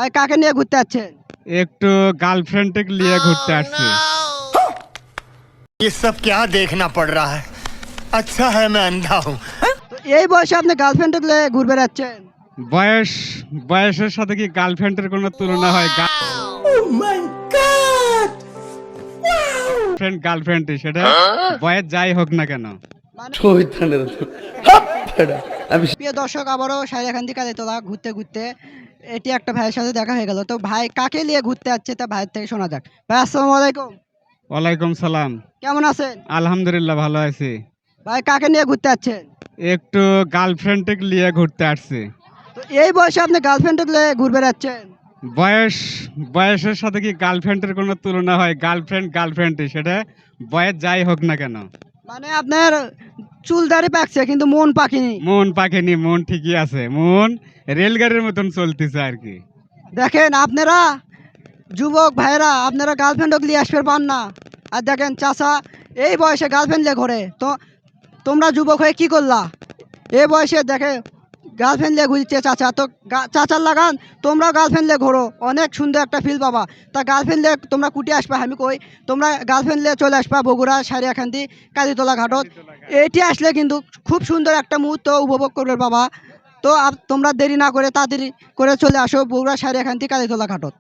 আর কাকে নিয়ে ঘুরতে যাচ্ছেন? একটু গার্লফ্রেন্ডকে নিয়ে ঘুরতে আসছি। ये सब क्या देखना पड़ रहा है। अच्छा है मैं अंधा हूँ। তো এই বয়সে আপনি গার্লফ্রেন্ডকে নিয়ে ঘুরবে যাচ্ছেন? বয়স বয়সের সাথে কি গার্লফ্রেন্ডের কোনো তুলনা হয়? গার্লফ্রেন্ড গার্লফ্রেন্ডই, সেটা বয়স যাই হোক না কেন। প্রিয় দর্শক, আবারও সাইরাকান্দি কালীতলা ঘুরতে ঘুরতে এটি একটা ভাইয়ের সাথে দেখা হয়ে গেল। তো ভাই কাকে নিয়ে ঘুরতে যাচ্ছে তা ভাইয়ের থেকে শোনা যাক। ভাই আসসালামু আলাইকুম। ওয়ালাইকুম সালাম। কেমন আছেন? আলহামদুলিল্লাহ ভালো আছি। ভাই কাকে নিয়ে ঘুরতে যাচ্ছেন? একটু গার্লফ্রেন্ডকে নিয়ে ঘুরতে আসছি। তো এই বয়সে আপনি গার্লফ্রেন্ডকে নিয়ে ঘুরবে যাচ্ছেন? বয়সের সাথে কি গার্লফ্রেন্ডের কোনো তুলনা হয়? গার্লফ্রেন্ড গার্লফ্রেন্ডই, সেটা বয়স যাই হোক না কেন। মানে আপনার চুল দাড়ি পাকছে কিন্তু মন পাকেনি। মন পাকেনি, মন ঠিকই আছে, মন রেলগাড়ির মতন চলতেছে আর কি। দেখেন আপনারা যুবক ভাইরা, আপনারা গার্লফ্রেন্ডকে নিয়ে আসতে পান না। আর দেখেন চাচা এই বয়সে গার্লফ্রেন্ড নিয়ে ঘোরে। তো তোমরা যুবক হয়ে কি করলা? এই বয়সে দেখে গার্লফ্রেন্ড নিয়ে ঘুরছে চাচা। তো চাচার লাগান তোমরাও গার্লফ্রেন্ড নিয়ে ঘোরো, অনেক সুন্দর একটা ফিল পাবা। তা গার্লফ্রেন্ড নিয়ে তোমরা কুটি আসবা, আমি কই তোমরা গার্লফ্রেন্ড নিয়ে চলে আসবা বগুড়া সারিয়াখান্দি কালীতলা ঘাটত। এটি আসলে কিন্তু খুব সুন্দর একটা মুহূর্ত উপভোগ করবে বাবা। তো তোমরা দেরি না করে তাড়াতাড়ি করে চলে আসো বগুড়া সারিয়াখান্দি কালীতলা ঘাটত।